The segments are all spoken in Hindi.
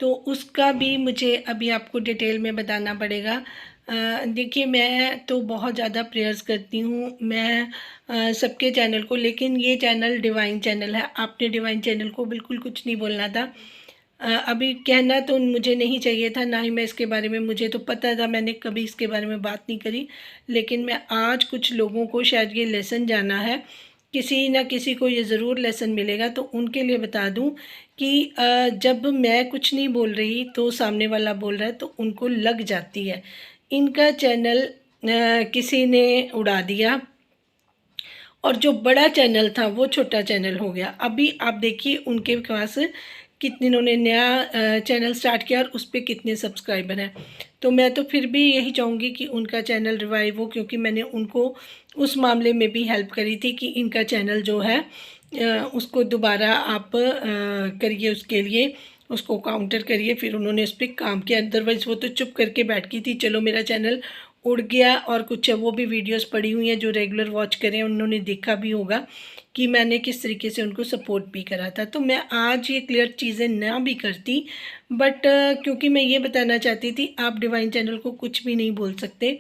तो उसका भी मुझे अभी आपको डिटेल में बताना पड़ेगा। देखिए, मैं तो बहुत ज़्यादा प्रेयर्स करती हूँ मैं सबके चैनल को, लेकिन ये चैनल डिवाइन चैनल है। आपने डिवाइन चैनल को बिल्कुल कुछ नहीं बोलना था। अभी कहना तो मुझे नहीं चाहिए था, ना ही मैं इसके बारे में, मुझे तो पता था, मैंने कभी इसके बारे में बात नहीं करी। लेकिन मैं आज कुछ लोगों को शायद ये लेसन जाना है, किसी न किसी को ये ज़रूर लेसन मिलेगा, तो उनके लिए बता दूं कि जब मैं कुछ नहीं बोल रही तो सामने वाला बोल रहा है तो उनको लग जाती है। इनका चैनल किसी ने उड़ा दिया और जो बड़ा चैनल था वो छोटा चैनल हो गया। अभी आप देखिए उनके पास कितने, इन्होंने नया चैनल स्टार्ट किया और उस पर कितने सब्सक्राइबर हैं। तो मैं तो फिर भी यही चाहूँगी कि उनका चैनल रिवाइव हो, क्योंकि मैंने उनको उस मामले में भी हेल्प करी थी कि इनका चैनल जो है उसको दोबारा आप करिए, उसके लिए उसको काउंटर करिए। फिर उन्होंने उस पर काम किया, अदरवाइज़ वो तो चुप करके बैठ गई थी, चलो मेरा चैनल उड़ गया। और कुछ वो भी वीडियोस पड़ी हुई हैं, जो रेगुलर वॉच करें उन्होंने देखा भी होगा कि मैंने किस तरीके से उनको सपोर्ट भी करा था। तो मैं आज ये क्लियर चीज़ें ना भी करती, बट क्योंकि मैं ये बताना चाहती थी, आप डिवाइन चैनल को कुछ भी नहीं बोल सकते।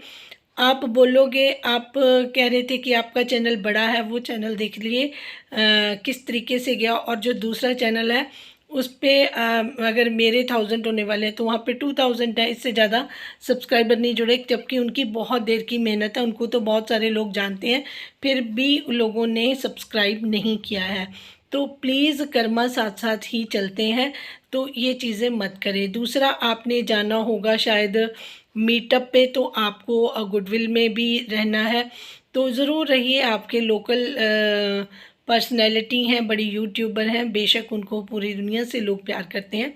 आप बोलोगे, आप कह रहे थे कि आपका चैनल बड़ा है, वो चैनल देख लिए किस तरीके से गया। और जो दूसरा चैनल है उस पर अगर मेरे 1000 होने वाले हैं तो वहाँ पे 2000 है, इससे ज़्यादा सब्सक्राइबर नहीं जुड़े, जबकि उनकी बहुत देर की मेहनत है, उनको तो बहुत सारे लोग जानते हैं, फिर भी लोगों ने सब्सक्राइब नहीं किया है। तो प्लीज़ कर्मा साथ साथ ही चलते हैं, तो ये चीज़ें मत करें। दूसरा, आपने जाना होगा शायद मीटअप पे, तो आपको गुडविल में भी रहना है, तो ज़रूर रहिए। आपके लोकल पर्सनैलिटी हैं, बड़ी यूट्यूबर हैं, बेशक उनको पूरी दुनिया से लोग प्यार करते हैं,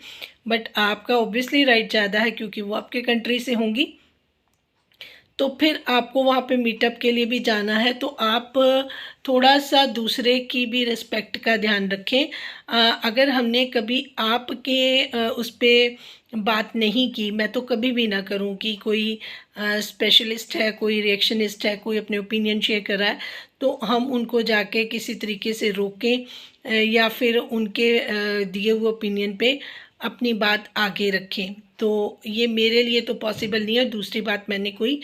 बट आपका ऑब्वियसली राइट ज़्यादा है क्योंकि वो आपके कंट्री से होंगी। तो फिर आपको वहाँ पे मीटअप के लिए भी जाना है, तो आप थोड़ा सा दूसरे की भी रिस्पेक्ट का ध्यान रखें। अगर हमने कभी आपके उस पर बात नहीं की, मैं तो कभी भी ना करूं कि कोई स्पेशलिस्ट है, कोई रिएक्शनिस्ट है, कोई अपने ओपिनियन शेयर कर रहा है, तो हम उनको जाके किसी तरीके से रोकें या फिर उनके दिए हुए ओपिनियन पे अपनी बात आगे रखें। तो ये मेरे लिए तो पॉसिबल नहीं है। दूसरी बात, मैंने कोई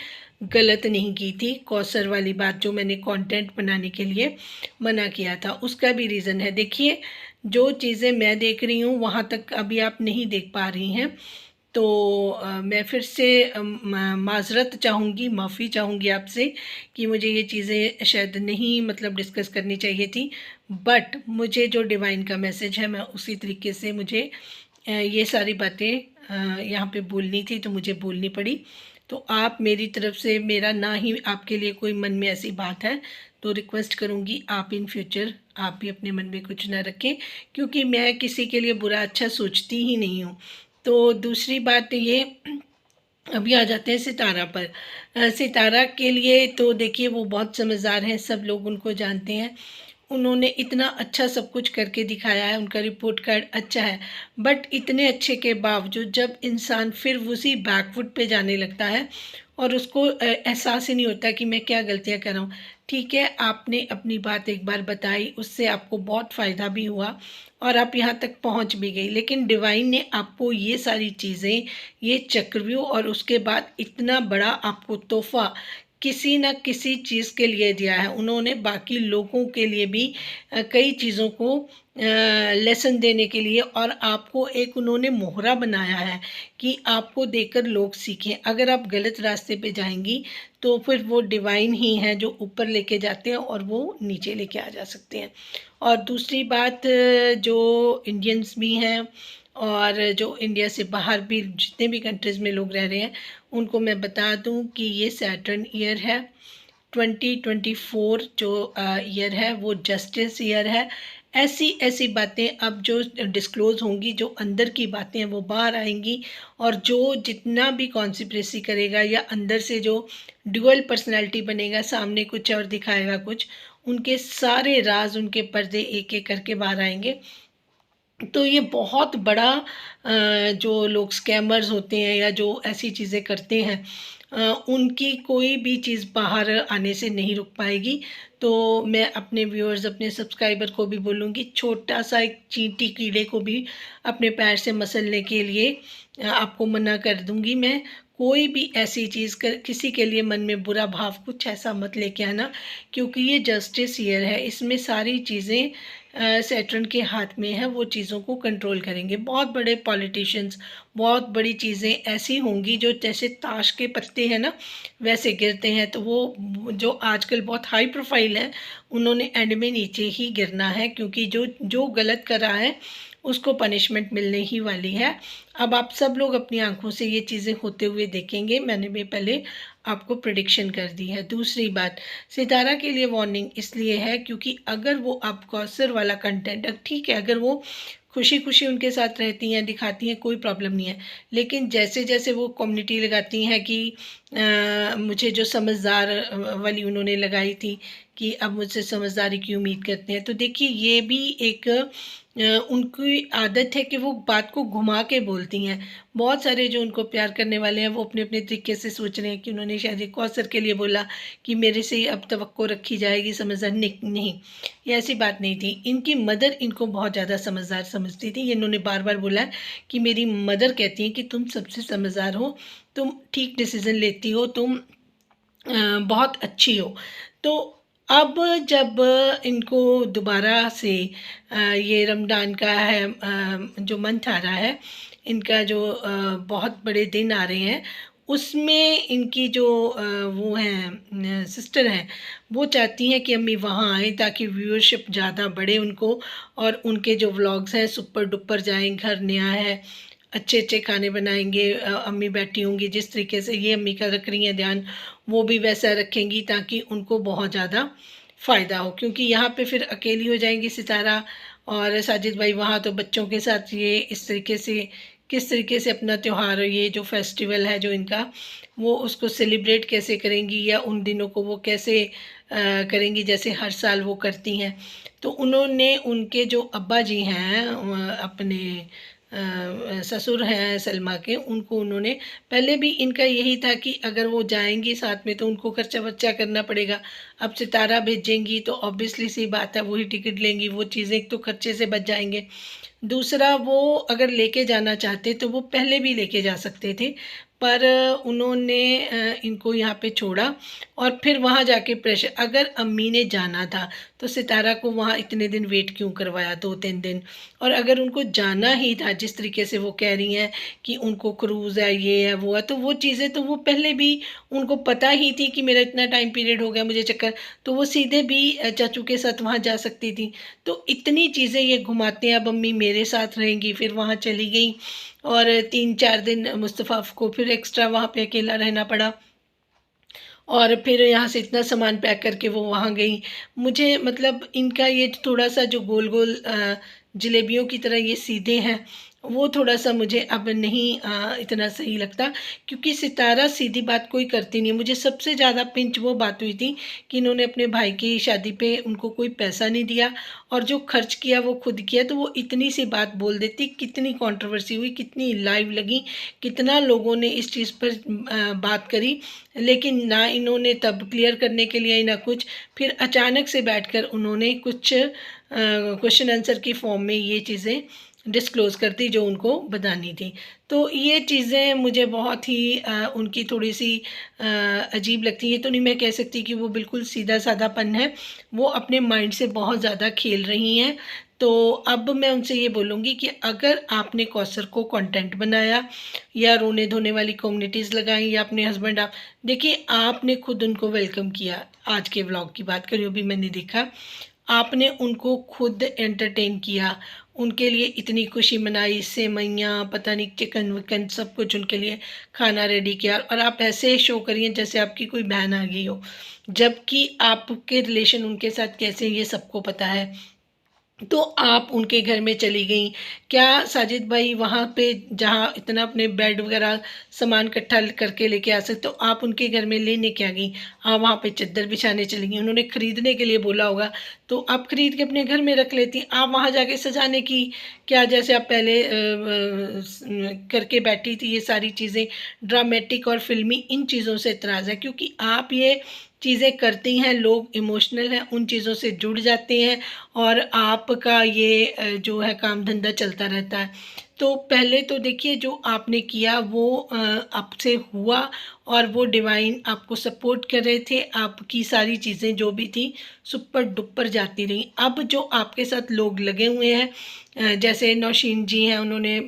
गलत नहीं की थी। कौसर वाली बात जो मैंने कंटेंट बनाने के लिए मना किया था, उसका भी रीज़न है। देखिए, जो चीज़ें मैं देख रही हूँ वहाँ तक अभी आप नहीं देख पा रही हैं, तो मैं फिर से माज़रत चाहूँगी, माफ़ी चाहूँगी आपसे कि मुझे ये चीज़ें शायद नहीं मतलब डिस्कस करनी चाहिए थी। बट मुझे जो डिवाइन का मैसेज है, मैं उसी तरीके से मुझे ये सारी बातें यहाँ पे बोलनी थी, तो मुझे बोलनी पड़ी। तो आप मेरी तरफ से, मेरा ना ही आपके लिए कोई मन में ऐसी बात है, तो रिक्वेस्ट करूँगी आप इन फ्यूचर आप भी अपने मन में कुछ ना रखें, क्योंकि मैं किसी के लिए बुरा अच्छा सोचती ही नहीं हूँ। तो दूसरी बात ये, अभी आ जाते हैं सितारा पर। सितारा के लिए तो देखिए वो बहुत समझदार हैं, सब लोग उनको जानते हैं। उन्होंने इतना अच्छा सब कुछ करके दिखाया है, उनका रिपोर्ट कार्ड अच्छा है। बट इतने अच्छे के बावजूद जब इंसान फिर उसी बैकफुट पे जाने लगता है और उसको एहसास ही नहीं होता कि मैं क्या गलतियां कर रहा हूँ। ठीक है, आपने अपनी बात एक बार बताई, उससे आपको बहुत फ़ायदा भी हुआ और आप यहाँ तक पहुँच भी गई, लेकिन डिवाइन ने आपको ये सारी चीज़ें, ये चक्रव्यूह और उसके बाद इतना बड़ा आपको तोहफा किसी न किसी चीज़ के लिए दिया है। उन्होंने बाकी लोगों के लिए भी कई चीज़ों को लेसन देने के लिए, और आपको एक उन्होंने मोहरा बनाया है कि आपको देखकर लोग सीखें। अगर आप गलत रास्ते पे जाएंगी तो फिर वो डिवाइन ही हैं जो ऊपर लेके जाते हैं और वो नीचे लेके आ जा सकते हैं। और दूसरी बात, जो इंडियंस भी हैं और जो इंडिया से बाहर भी जितने भी कंट्रीज़ में लोग रह रहे हैं, उनको मैं बता दूं कि ये सैटर्न ईयर है। 2024 जो ईयर है वो जस्टिस ईयर है। ऐसी ऐसी बातें अब जो डिस्क्लोज़ होंगी, जो अंदर की बातें हैं वो बाहर आएंगी, और जो जितना भी कॉन्स्पिरेसी करेगा या अंदर से जो ड्यूअल पर्सनैलिटी बनेगा, सामने कुछ और दिखाएगा कुछ, उनके सारे राज, उनके पर्दे एक एक करके बाहर आएंगे। तो ये बहुत बड़ा जो लोग स्कैमर्स होते हैं या जो ऐसी चीज़ें करते हैं, उनकी कोई भी चीज़ बाहर आने से नहीं रुक पाएगी। तो मैं अपने व्यूअर्स, अपने सब्सक्राइबर को भी बोलूँगी, छोटा सा एक चींटी कीड़े को भी अपने पैर से मसलने के लिए आपको मना कर दूँगी मैं। कोई भी ऐसी चीज़ कर किसी के लिए मन में बुरा भाव कुछ ऐसा मत लेके आना, क्योंकि ये जस्टिस ईयर है, इसमें सारी चीज़ें सैटर्न के हाथ में है, वो चीज़ों को कंट्रोल करेंगे। बहुत बड़े पॉलिटिशियंस, बहुत बड़ी चीज़ें ऐसी होंगी जो जैसे ताश के पत्ते हैं ना, वैसे गिरते हैं। तो वो जो आजकल बहुत हाई प्रोफाइल है, उन्होंने एंड में नीचे ही गिरना है, क्योंकि जो जो गलत कर रहा है उसको पनिशमेंट मिलने ही वाली है। अब आप सब लोग अपनी आंखों से ये चीज़ें होते हुए देखेंगे। मैंने भी पहले आपको प्रेडिक्शन कर दी है। दूसरी बात, सितारा के लिए वार्निंग इसलिए है क्योंकि अगर वो आप कौसर वाला कंटेंट, ठीक है, अगर वो खुशी खुशी उनके साथ रहती हैं, दिखाती हैं, कोई प्रॉब्लम नहीं है, लेकिन जैसे जैसे वो कम्युनिटी लगाती हैं कि मुझे जो समझदार वाली उन्होंने लगाई थी कि अब मुझसे समझदारी की उम्मीद करते हैं, तो देखिए ये भी एक उनकी आदत है कि वो बात को घुमा के बोलती हैं। बहुत सारे जो उनको प्यार करने वाले हैं वो अपने अपने तरीके से सोच रहे हैं कि उन्होंने शायद एक कौसर के लिए बोला कि मेरे से अब तवक्को रखी जाएगी, समझदार नहीं, ये ऐसी बात नहीं थी। इनकी मदर इनको बहुत ज़्यादा समझदार समझती थी। ये इन्होंने बार बार बोला कि मेरी मदर कहती हैं कि तुम सबसे समझदार हो, तुम ठीक डिसीज़न लेती हो, तुम बहुत अच्छी हो। तो अब जब इनको दोबारा से ये रमज़ान का है, जो मंथ आ रहा है, इनका जो बहुत बड़े दिन आ रहे हैं, उसमें इनकी जो वो हैं सिस्टर हैं, वो चाहती हैं कि अम्मी वहाँ आएँ ताकि व्यूअरशिप ज़्यादा बढ़े उनको, और उनके जो व्लॉग्स हैं सुपर डुपर जाएँ, घर नया है, अच्छे अच्छे खाने बनाएंगे, अम्मी बैठी होंगी जिस तरीके से ये अम्मी का रख रही हैं ध्यान, वो भी वैसा रखेंगी ताकि उनको बहुत ज़्यादा फ़ायदा हो। क्योंकि यहाँ पे फिर अकेली हो जाएंगी सितारा और साजिद भाई, वहाँ तो बच्चों के साथ ये इस तरीके से किस तरीके से अपना त्यौहार, ये जो फेस्टिवल है जो इनका, वो उसको सेलिब्रेट कैसे करेंगी, या उन दिनों को वो कैसे करेंगी जैसे हर साल वो करती हैं। तो उन्होंने उनके जो अब्बा जी हैं, अपने ससुर हैं सलमा के, उनको उन्होंने, पहले भी इनका यही था कि अगर वो जाएंगी साथ में तो उनको खर्चा वर्चा करना पड़ेगा। अब सितारा भेजेंगी तो ऑब्वियसली सी बात है वही टिकट लेंगी, वो चीज़ें एक तो खर्चे से बच जाएंगे, दूसरा वो अगर लेके जाना चाहते तो वो पहले भी लेके जा सकते थे, पर उन्होंने इनको यहाँ पे छोड़ा। और फिर वहाँ जाके प्रेशर, अगर अम्मी ने जाना था तो सितारा को वहाँ इतने दिन वेट क्यों करवाया, 2-3 दिन। और अगर उनको जाना ही था जिस तरीके से वो कह रही हैं कि उनको क्रूज़ है, ये है, वो है, तो वो चीज़ें तो वो पहले भी उनको पता ही थी कि मेरा इतना टाइम पीरियड हो गया, मुझे चक्कर, तो वो सीधे भी चाचू के साथ वहाँ जा सकती थी। तो इतनी चीज़ें ये घुमाते हैं। अब अम्मी मेरे साथ रहेंगी, फिर वहाँ चली गई और 3-4 दिन मुस्तफ़ा को फिर एक्स्ट्रा वहाँ पे अकेला रहना पड़ा, और फिर यहाँ से इतना सामान पैक करके वो वहाँ गई। मुझे मतलब इनका ये थोड़ा-सा जो गोल-गोल जलेबियों की तरह ये सीधे हैं, वो थोड़ा-सा मुझे अब नहीं इतना सही लगता, क्योंकि सितारा सीधी बात कोई करती नहीं है। मुझे सबसे ज़्यादा पिंच वो बात हुई थी कि इन्होंने अपने भाई की शादी पे उनको कोई पैसा नहीं दिया, और जो खर्च किया वो खुद किया, तो वो इतनी सी बात बोल देती, कितनी कंट्रोवर्सी हुई, कितनी लाइव लगी, कितना लोगों ने इस चीज़ पर बात करी, लेकिन ना इन्होंने तब क्लियर करने के लिए ना कुछ, फिर अचानक से बैठकर उन्होंने कुछ क्वेश्चन आंसर की फॉर्म में ये चीज़ें डिस्क्लोज़ कर दी जो उनको बतानी थी। तो ये चीज़ें मुझे बहुत ही उनकी थोड़ी-सी अजीब लगती हैं। ये तो नहीं मैं कह सकती कि वो बिल्कुल सीधा-साधापन है, वो अपने माइंड से बहुत ज़्यादा खेल रही हैं। तो अब मैं उनसे ये बोलूँगी कि अगर आपने कौसर को कंटेंट बनाया या रोने-धोने वाली कम्युनिटीज़ लगाई, या अपने हस्बैंड, आप देखिए आपने खुद उनको वेलकम किया। आज के व्लॉग की बात करें, वो भी मैंने देखा, आपने उनको खुद एंटरटेन किया, उनके लिए इतनी खुशी मनाई, सेवइयाँ, पता नहीं चिकन-विकन सब कुछ उनके लिए खाना रेडी किया, और आप ऐसे शो करिए जैसे आपकी कोई बहन आ गई हो, जबकि आपके रिलेशन उनके साथ कैसे हैं ये सबको पता है। तो आप उनके घर में चली गईं। क्या साजिद भाई वहाँ पे जहाँ इतना अपने बेड वगैरह सामान इकट्ठा करके लेके आ सकते हो, आप उनके घर में लेने क्या गईं? आप वहाँ पे चद्दर बिछाने चली गईं, उन्होंने खरीदने के लिए बोला होगा, तो आप खरीद के अपने घर में रख लेती। आप वहाँ जाके सजाने की क्या, जैसे आप पहले करके बैठी थी, ये सारी चीज़ें ड्रामेटिक और फ़िल्मी, इन चीज़ों से एतराज़ है, क्योंकि आप ये चीज़ें करती हैं, लोग इमोशनल हैं, उन चीज़ों से जुड़ जाते हैं और आपका ये जो है काम धंधा चलता रहता है। तो पहले तो देखिए जो आपने किया वो आपसे हुआ और वो डिवाइन आपको सपोर्ट कर रहे थे, आपकी सारी चीज़ें जो भी थी सुपर डुपर जाती रहीं। अब जो आपके साथ लोग लगे हुए हैं, जैसे नौशीन जी हैं, उन्होंने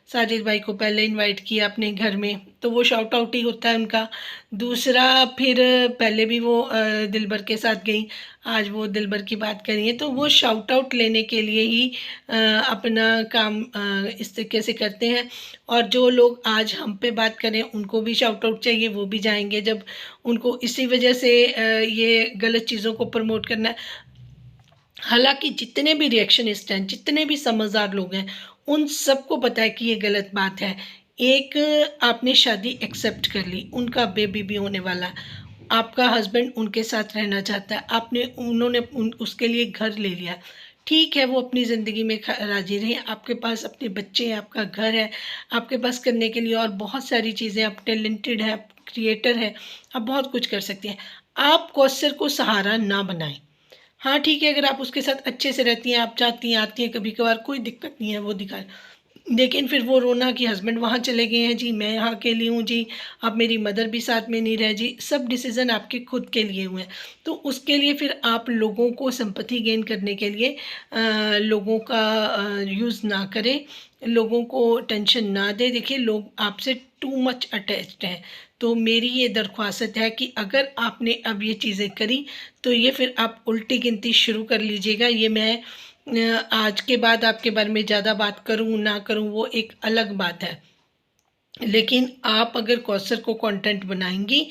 साजिद भाई को पहले इनवाइट किया अपने घर में, तो वो शाउट आउट ही होता है उनका। दूसरा फिर पहले भी वो दिलबर के साथ गई, आज वो दिलबर की बात करिए, तो वो शाउट आउट लेने के लिए ही अपना काम इस तरीके से करते हैं। और जो लोग आज हम पे बात करें उनको भी शाउट आउट चाहिए, वो भी जाएंगे जब उनको इसी वजह से ये गलत चीज़ों को प्रमोट करना है। हालांकि जितने भी रिएक्शनिस्ट हैं, जितने भी समझदार लोग हैं, उन सबको पता है कि ये गलत बात है। एक आपने शादी एक्सेप्ट कर ली, उनका बेबी भी होने वाला, आपका हस्बैंड उनके साथ रहना चाहता है, उन्होंने उसके लिए घर ले लिया, ठीक है, वो अपनी ज़िंदगी में राजी रहे, आपके पास अपने बच्चे हैं, आपका घर है, आपके पास करने के लिए और बहुत सारी चीज़ें, आप टैलेंटेड हैं, आप क्रिएटर हैं, आप बहुत कुछ कर सकती हैं। आप कौसर को सहारा ना बनाएं। हाँ ठीक है, अगर आप उसके साथ अच्छे से रहती हैं, आप जाती हैं आती हैं कभी कभार, कोई दिक्कत नहीं है, वो दिखाए। लेकिन फिर वो रोना कि हस्बैंड वहाँ चले गए हैं जी, मैं यहाँ अकेली हूँ जी, अब मेरी मदर भी साथ में नहीं रह जी, सब डिसीज़न आपके खुद के लिए हुए हैं। तो उसके लिए फिर आप लोगों को सिंपैथी गेन करने के लिए लोगों का यूज़ ना करें, लोगों को टेंशन ना दें। देखिए लोग आपसे टू मच अटैच्ड हैं, तो मेरी ये दरख्वास्त है कि अगर आपने अब ये चीज़ें करी तो ये फिर आप उल्टी गिनती शुरू कर लीजिएगा। ये मैं आज के बाद आपके बारे में ज़्यादा बात करूँ ना करूँ वो एक अलग बात है, लेकिन आप अगर कौसर को कंटेंट बनाएंगी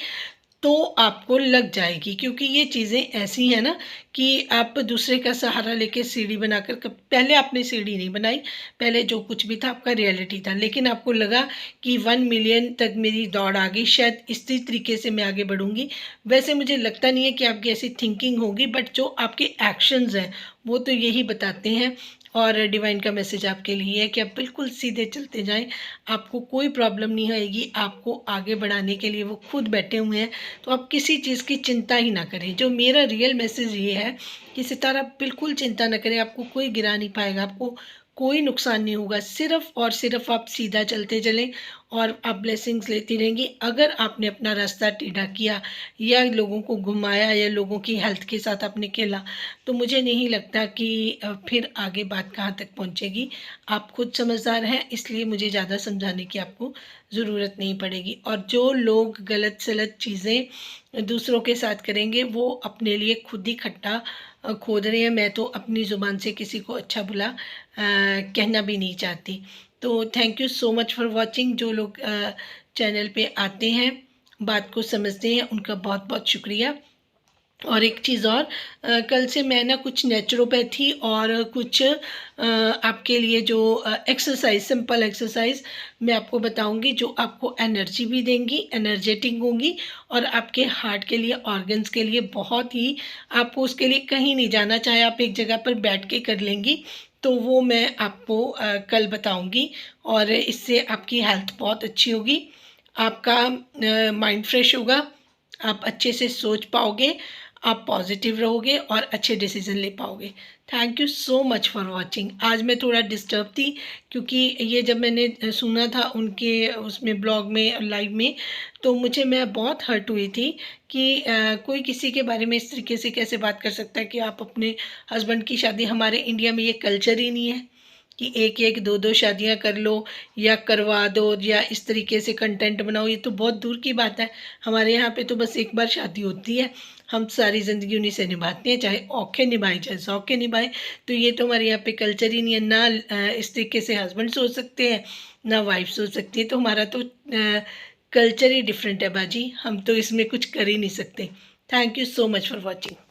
तो आपको लग जाएगी, क्योंकि ये चीज़ें ऐसी हैं ना कि आप दूसरे का सहारा लेके सीढ़ी बनाकर पहले आपने सीढ़ी नहीं बनाई, पहले जो कुछ भी था आपका रियलिटी था, लेकिन आपको लगा कि 1 मिलियन तक मेरी दौड़ आ गई, शायद इसी तरीके से मैं आगे बढ़ूंगी। वैसे मुझे लगता नहीं है कि आपकी ऐसी थिंकिंग होगी, बट जो आपके एक्शंस हैं वो तो यही बताते हैं। और डिवाइन का मैसेज आपके लिए है कि आप बिल्कुल सीधे चलते जाएं, आपको कोई प्रॉब्लम नहीं आएगी, आपको आगे बढ़ाने के लिए वो खुद बैठे हुए हैं, तो आप किसी चीज़ की चिंता ही ना करें। जो मेरा रियल मैसेज ये है कि सितारा बिल्कुल चिंता ना करें, आपको कोई गिरा नहीं पाएगा, आपको कोई नुकसान नहीं होगा, सिर्फ और सिर्फ आप सीधा चलते चलें और आप ब्लेसिंग्स लेती रहेंगी। अगर आपने अपना रास्ता टेढ़ा किया या लोगों को घुमाया या लोगों की हेल्थ के साथ आपने खेला, तो मुझे नहीं लगता कि फिर आगे बात कहाँ तक पहुँचेगी। आप खुद समझदार हैं, इसलिए मुझे ज़्यादा समझाने की आपको ज़रूरत नहीं पड़ेगी। और जो लोग गलत सलत चीज़ें दूसरों के साथ करेंगे वो अपने लिए खुद ही खट्टा खोद रहे हैं। मैं तो अपनी ज़ुबान से किसी को अच्छा बुरा कहना भी नहीं चाहती। तो thank you so much for watching. जो लोग चैनल पे आते हैं, बात को समझते हैं, उनका बहुत बहुत शुक्रिया। और एक चीज़ और, कल से मैं ना कुछ नेचुरोपैथी और कुछ आपके लिए जो एक्सरसाइज, सिंपल एक्सरसाइज मैं आपको बताऊंगी, जो आपको एनर्जी भी देंगी, एनर्जेटिक होंगी और आपके हार्ट के लिए, ऑर्गन्स के लिए बहुत ही, आपको उसके लिए कहीं नहीं जाना, चाहे आप एक जगह पर बैठ के कर लेंगी, तो वो मैं आपको कल बताऊंगी। और इससे आपकी हेल्थ बहुत अच्छी होगी, आपका माइंड फ्रेश होगा, आप अच्छे से सोच पाओगे, आप पॉजिटिव रहोगे और अच्छे डिसीजन ले पाओगे। Thank you so much for watching. आज मैं थोड़ा डिस्टर्ब थी क्योंकि ये जब मैंने सुना था उनके उसमें ब्लॉग में, लाइव में, तो मैं बहुत हर्ट हुई थी कि कोई किसी के बारे में इस तरीके से कैसे बात कर सकता है कि आप अपने हस्बैंड की शादी, हमारे इंडिया में ये कल्चर ही नहीं है कि एक एक दो दो शादियां कर लो या करवा दो या इस तरीके से कंटेंट बनाओ, ये तो बहुत दूर की बात है। हमारे यहाँ पे तो बस एक बार शादी होती है, हम सारी ज़िंदगी उन्हीं से निभाते हैं, चाहे औखे निभाए चाहे सौखे निभाए। तो ये तो हमारे यहाँ पे कल्चर ही नहीं है, ना इस तरीके से हस्बैंड सोच सकते हैं ना वाइफ सोच सकती है। तो हमारा तो कल्चर ही डिफरेंट है बाजी, हम तो इसमें कुछ कर ही नहीं सकते। Thank you so much for watching.